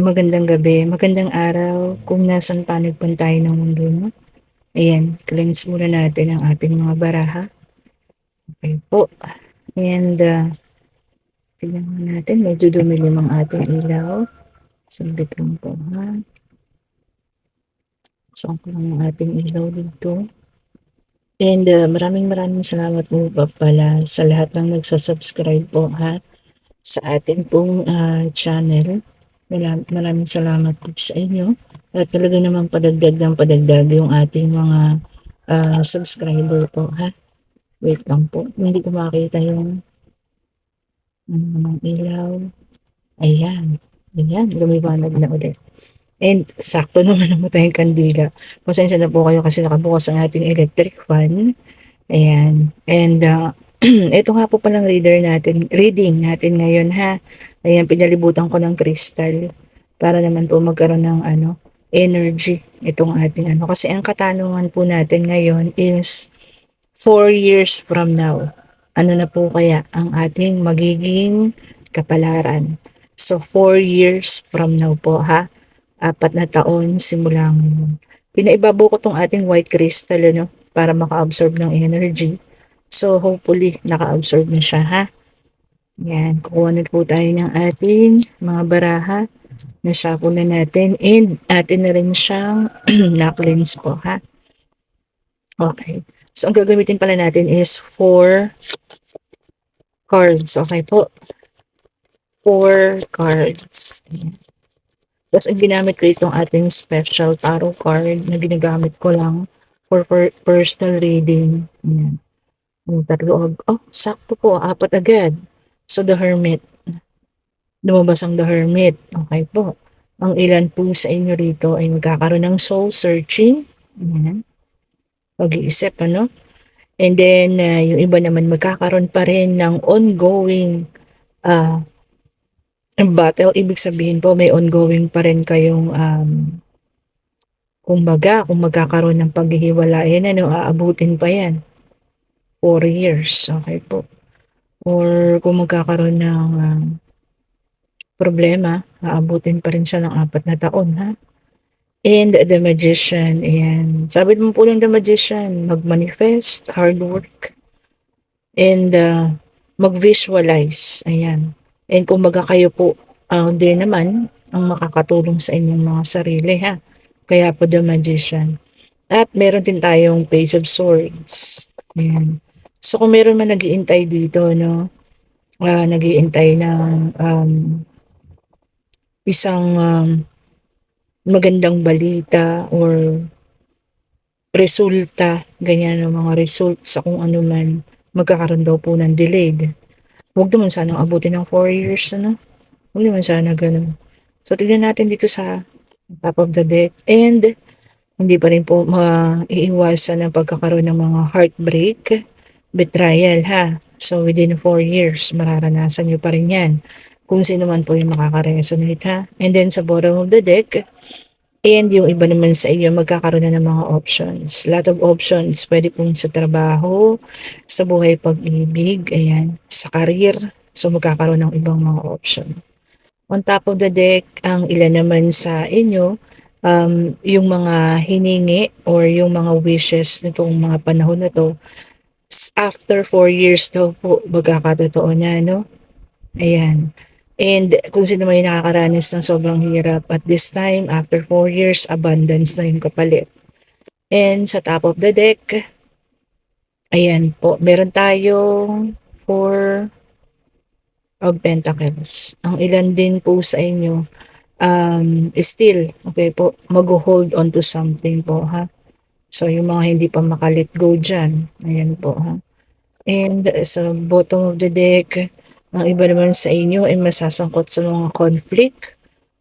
Magandang gabi, magandang araw kung nasaan panig man tayo ng mundo 'no. Ayan, cleanse muna natin ang ating mga baraha. Okey po, and, tignan muna natin medyo dumilim ang ating ilaw. Saglit lang po ha. Buksan ko lang ang ating ilaw dito. And, maraming salamat po pa pala sa lahat ng nagsa-subscribe po ha, sa atin pong, channel. Maraming salamat po sa inyo at talaga namang padagdag ng padagdag yung ating mga, subscriber po ha. Wait lang po, hindi ko makita yung ano ng ilaw. Ayan, ayan lumiwanag na ulit. And sakto naman namatay yung kandila. Pasensya na po kayo kasi nakabukas ang ating electric fan. Ayan. And, ito nga po palang reading natin ngayon ha. Ayan, pinalibutan ko ng crystal para naman po magkaroon ng ano, energy itong ating ano. Kasi ang katanungan po natin ngayon is 4 years from now. Ano na po kaya ang ating magiging kapalaran? So, 4 years from now po ha. 4 na taon simula ngayon. Pinaibabo ko tong ating white crystal ano, para maka-absorb ng energy. So, hopefully, naka-absorb na siya ha. Yan, kukuha na po tayo ng ating mga baraha. Nashuffle na natin and atin na rin siyang na-cleanse po ha. Okay. So, ang gagamitin pala natin is 4 cards. Okay po. 4 cards. Ayan. Tapos, ang ginamit ko itong ating special tarot card na ginagamit ko lang for personal reading. Ayan. Yung tatlo, sakto po, 4 agad. So, The Hermit. Lumabas ang The Hermit. Okay po. Ang ilan po sa inyo rito ay magkakaroon ng soul searching. Ayan. Pag-iisip, ano? And then, yung iba naman magkakaroon pa rin ng ongoing battle. Ibig sabihin po, may ongoing pa rin kayong kumbaga, kung magkakaroon ng paghihiwalayan, ano, aabutin pa yan. 4 years. Okay po. Or kung magkakaroon ng problema, aabutin pa rin siya ng 4 na taon, ha? And the Magician, ayan. Sabi mo po ng the Magician, mag-manifest, hard work, and mag-visualize, ayan. And kumbaga kayo po, din naman, ang makakatulong sa inyong mga sarili, ha? Kaya po the Magician. At meron din tayong Page of Swords, ayan. So kung meron man nag-iintay dito, no, nag-iintay ng isang magandang balita or resulta, ganyan ang mga result sa kung ano man, magkakaroon daw po ng delayed. Huwag naman sanang abutin ng 4 years, ano? Huwag naman sana ganun. So, tignan natin dito sa top of the deck. And, hindi pa rin po maiiwasan ang pagkakaroon ng mga heartbreak, betrayal, ha? So, within 4 years, mararanasan nyo pa rin yan. Kung sino man po yung makaka-resonate, ha? And then, sa bottom of the deck, and yung iba naman sa iyo magkakaroon na ng mga options. Lot of options. Pwede pong sa trabaho, sa buhay pag-ibig, ayan, sa career. So magkakaroon ng ibang mga option. On top of the deck, ang ilan naman sa inyo, yung mga hiningi or yung mga wishes nitong mga panahon na to, after 4 years daw po magkakatotoo niya, no? Ayan. And kung sino man yung nakakaranas ng sobrang hirap, at this time, after 4 years, abundance na yung kapalit. And sa top of the deck, ayan po, meron tayong 4 of Pentacles. Ang ilan din po sa inyo, still, okay po, mag-hold on to something po, ha? So, yung mga hindi pa makalit go dyan, ayan po, ha? And sa bottom of the deck, ang iba naman sa inyo ay masasangkot sa mga conflict,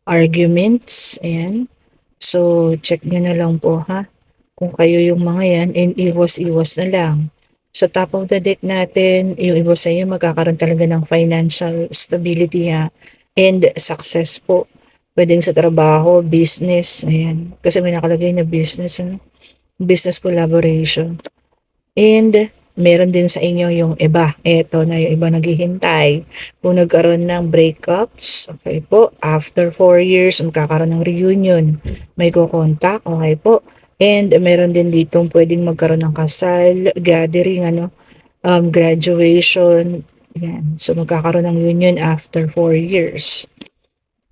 arguments, ayan. So, check nyo na lang po ha, kung kayo yung mga yan, and iwas-iwas na lang. Sa top of the deck natin, yung iba sa inyo magkakaroon talaga ng financial stability ha, and success po. Pwedeng sa trabaho, business, ayan. Kasi may nakalagay na business, ano? Business collaboration. And meron din sa inyo yung iba. Eto na yung iba naghihintay. Kung nagkaroon ng breakups, okay po, after 4 years, magkakaroon ng reunion. May kukontak, okay po. And meron din ditong pwedeng magkaroon ng kasal, gathering, graduation. Yan. So magkakaroon ng union after 4 years.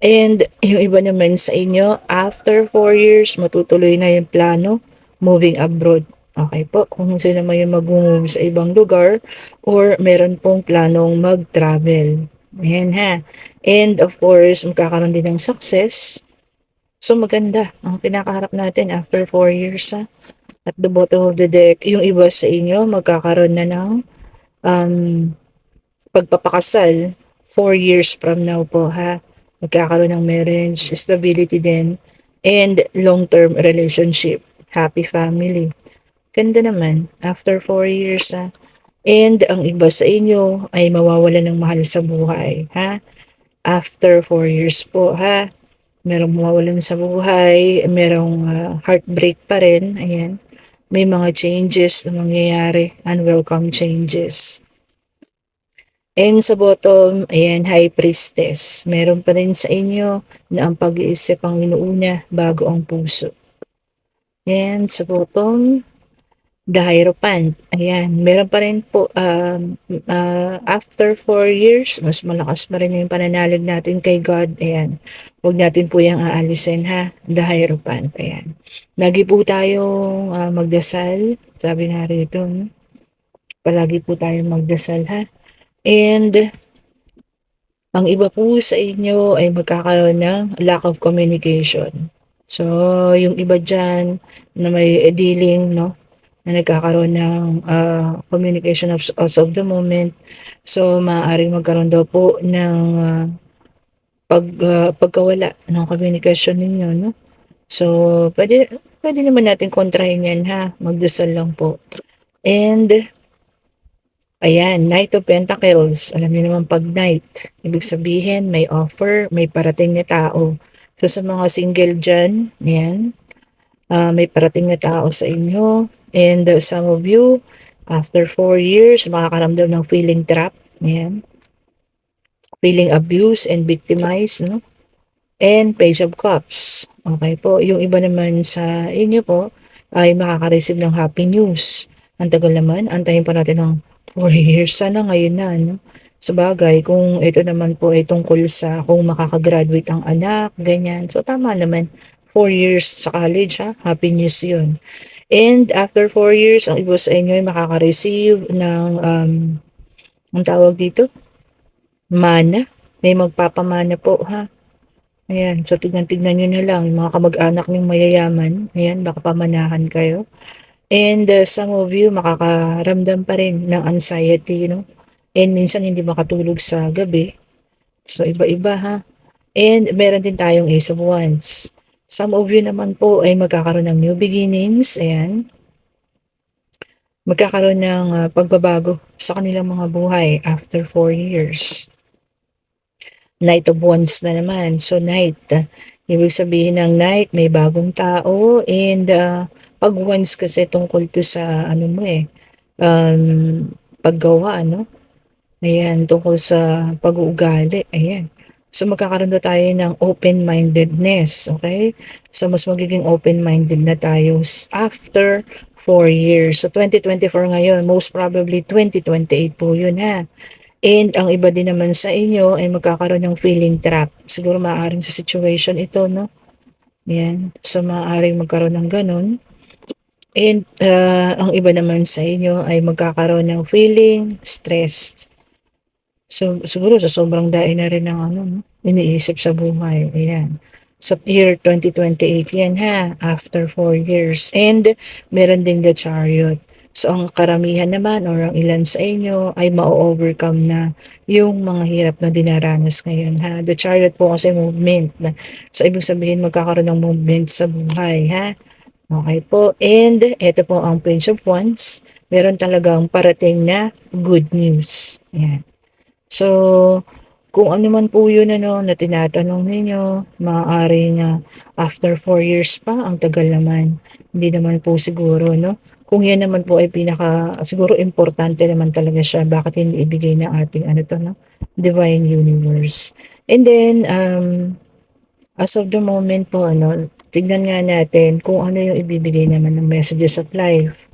And yung iba naman sa inyo, after 4 years, matutuloy na yung plano, moving abroad. Okay po, kung sino naman yung mag-move sa ibang lugar or meron pong planong mag-travel. Ayan ha. And of course, magkakaroon din ng success. So maganda ang pinakaharap natin after 4 years ha. At the bottom of the deck, yung iba sa inyo magkakaroon na ng um, pagpapakasal 4 years from now po ha. Magkakaroon ng marriage, stability din, and long-term relationship, happy family. Ganda naman, after 4 years ha. And ang iba sa inyo ay mawawala ng mahal sa buhay ha. After 4 years po ha. Merong mawawalan sa buhay, merong heartbreak pa rin, ayan. May mga changes na mangyayari, unwelcome changes. And sa bottom, ayan, High Priestess. Meron pa rin sa inyo na ang pag-iisip ang inuuna bago ang puso. And sa bottom, the Hierophant. Ayan, meron pa rin po, after 4 years, mas malakas pa rin yung pananalig natin kay God. Ayan, huwag natin po yung aalisin ha, the Hierophant. Ayan, lagi po tayong magdasal, sabi nga rito, no? Palagi po tayong magdasal ha. And ang iba po sa inyo ay magkakaroon ng lack of communication. So, yung iba dyan na may dealing, no, na nagkakaroon ng communication as of the moment. So, maaaring magkaroon daw po ng pagkawala ng communication ninyo, no? So, pwede naman natin kontrahin yan, ha? Magdasal lang po. And, ayan, Knight of Pentacles. Alam niyo naman pag Knight, ibig sabihin may offer, may parating na tao. So sa mga single dyan, ayan, may parating na tao sa inyo. And some of you, after 4 years, makakaramdam ng feeling trap. Ayan, feeling abused and victimized, no? And Page of Cups. Okay po. Yung iba naman sa inyo po ay makaka-receive ng happy news. Ang tagal naman, antayin pa natin ng 4 years. Sana ngayon na, no? Sabagay, kung ito naman po ay tungkol sa kung makakagraduate ang anak, ganyan. So, tama naman. 4 years sa college, ha? Happy news yun. And after 4 years, ang iba sa inyo ay makaka-receive ng, ang tawag dito, mana. May magpapamana po, ha? Ayan, so tignan-tignan nyo na lang, yung mga kamag-anak nyong mayayaman, ayan, baka pamanahan kayo. And some of you makakaramdam pa rin ng anxiety, no? And minsan hindi makatulog sa gabi. So iba-iba ha. And meron din tayong Ace of Wands. Some of you naman po ay magkakaroon ng new beginnings, ayan. Magkakaroon ng pagbabago sa kanilang mga buhay after 4 years. Knight of Wands na naman. So, Knight. Ibig sabihin ng Knight, may bagong tao. And pag Wands kasi tungkol to sa, paggawa, no? Ayan, tungkol sa pag-uugali. Ayan. So, magkakaroon na tayo ng open-mindedness. Okay? So, mas magiging open-minded na tayo after 4 years. So, 2024 ngayon, most probably 2028 po yun ha. And ang iba din naman sa inyo ay magkakaroon ng feeling trap. Siguro maaaring sa situation ito, no? Yan. So maaaring magkaroon ng ganun. And ang iba naman sa inyo ay magkakaroon ng feeling stressed. So siguro sa sobrang daing na rin ng no? Iniisip sa buhay. Ayan. Sa year 2028 yan ha, after 4 years. And meron ding the Chariot. So, ang karamihan naman or ang ilan sa inyo ay ma-overcome na yung mga hirap na dinaranas ngayon. Ha? The Chariot po kasi movement. So, ibig sabihin magkakaroon ng movement sa buhay. Ha? Okay po. And ito po ang Page of Wands. Meron talagang parating na good news. Yan. So, kung ano man po yun na tinatanong ninyo, maaari na after 4 years pa, ang tagal naman. Hindi naman po siguro, no? kung yan naman po ay pinaka siguro importante naman talaga siya, bakit hindi ibigay ng ating ano 'to 'no, divine universe. And then, as of the moment po ano, tignan nga natin kung ano yung ibibigay naman ng messages of life.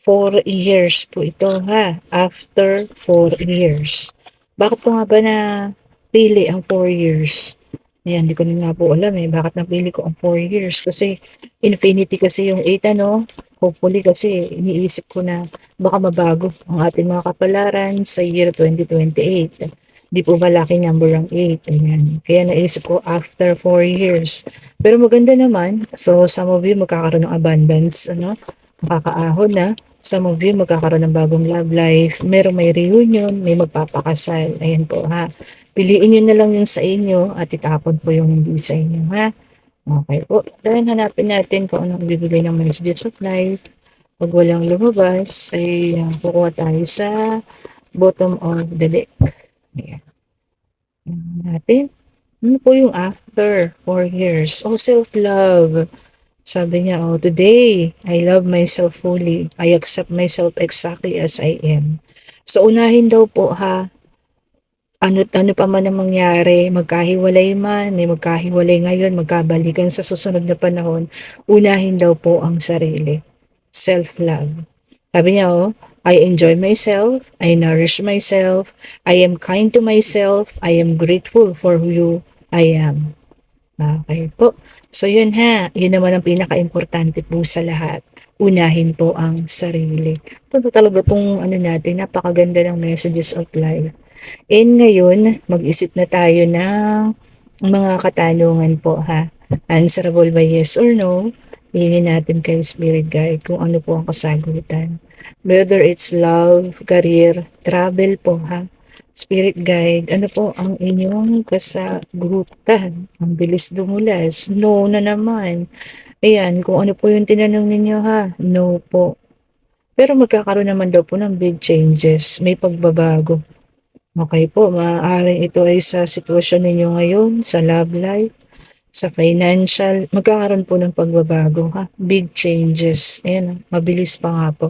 4 years po ito ha, after 4 years. Bakit ko nga ba napili ang 4 years? Ayan, di ko na nga po alam eh, bakit napili ko ang 4 years? Kasi infinity kasi yung 8 ano, hopefully kasi iniisip ko na baka mabago ang ating mga kapalaran sa year 2028. Di po ba lucky number ang 8? Ayan. Kaya naisip ko after 4 years. Pero maganda naman, so some of you magkakaroon ng abundance, ano, makakaahon na. Some of you magkakaroon ng bagong love life, merong may reunion, may magpapakasal. Ayan po ha. Piliin nyo na lang yung sa inyo at itapon po yung hindi sa inyo ha. Okay po. Dahil hanapin natin kung anong bibigay ng messages of life. Pag walang lumabas, ay kukuha tayo sa bottom of the deck. Ayan. Tingnan natin. Ano po yung after 4 years? Oh, self-love. Sabi niya, oh, today, I love myself fully. I accept myself exactly as I am. So, unahin daw po ha, ano pa man ang mangyari, magkahiwalay man, may magkahiwalay ngayon, magkabalikan sa susunod na panahon, unahin daw po ang sarili. Self-love. Sabi niya, oh, I enjoy myself, I nourish myself, I am kind to myself, I am grateful for who I am. Okay po. So yun ha, yun naman ang pinaka-importante po sa lahat. Unahin po ang sarili. Ito talaga itong ano natin, napakaganda ng messages of life. And ngayon, mag-isip na tayo ng mga katanungan po ha. Answerable by yes or no. Hingin natin kay Spirit Guide kung ano po ang kasagutan. Whether it's love, career, travel po ha. Spirit Guide, ano po ang inyong kasagutan? Ang bilis dumulas. No na naman. Ayan, kung ano po yung tinanong ninyo ha. No po. Pero magkakaroon naman daw po ng big changes. May pagbabago. Okay po, maaaring ito ay sa sitwasyon ninyo ngayon, sa love life, sa financial, magkakaroon po ng pagbabago ha. Big changes. Ayan, mabilis pa nga po.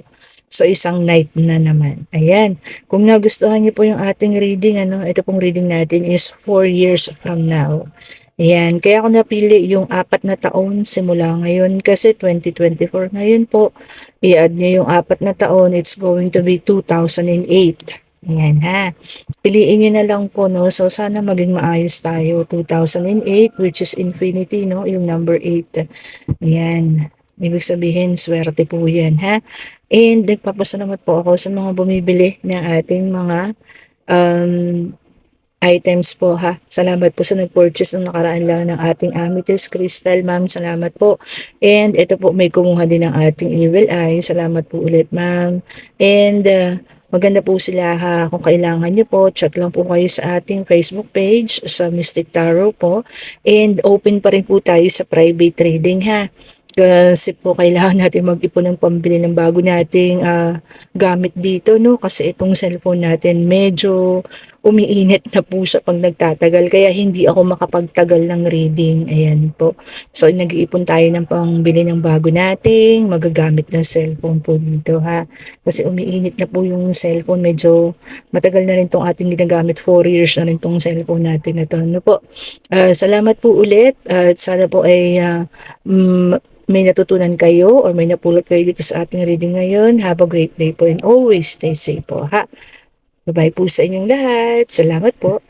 So, isang night na naman. Ayan. Kung nagustuhan niyo po yung ating reading, ano, ito pong reading natin is 4 years from now. Ayan. Kaya ako napili yung 4 na taon simula ngayon kasi 2024 ngayon po. I-add niyo yung 4 na taon, it's going to be 2008. Ayan ha. Piliin niyo na lang po, no? So, sana maging maayos tayo. 2008, which is infinity, no? Yung number 8. Ayan. Ibig sabihin, swerte po yan, ha? And nagpapasalamat po ako sa mga bumibili ng ating mga um, items po ha. Salamat po sa nag-purchase ng nakaraan lang ng ating amethyst crystal, ma'am. Salamat po. And ito po, may kumuha din ng ating evil eye. Salamat po ulit, ma'am. And maganda po sila ha. Kung kailangan nyo po, chat lang po kayo sa ating Facebook page sa Mystic Tarot po. And open pa rin po tayo sa private trading ha. Kasi po kailangan natin mag-ipon ng pambili ng bago nating gamit dito, no? Kasi itong cellphone natin medyo umiinit na po siya pag nagtatagal. Kaya hindi ako makapagtagal ng reading. Ayan po. So, nag-iipon tayo ng pangbili ng bago nating magagamit na cellphone po dito, ha? Kasi umiinit na po yung cellphone. Medyo matagal na rin tong ating ginagamit. 4 years na rin tong cellphone natin na to. Ano po? Salamat po ulit. At sana po ay may natutunan kayo or may napulot kayo dito sa ating reading ngayon. Have a great day po and always stay safe po ha. Bye-bye po sa inyong lahat. Salamat po.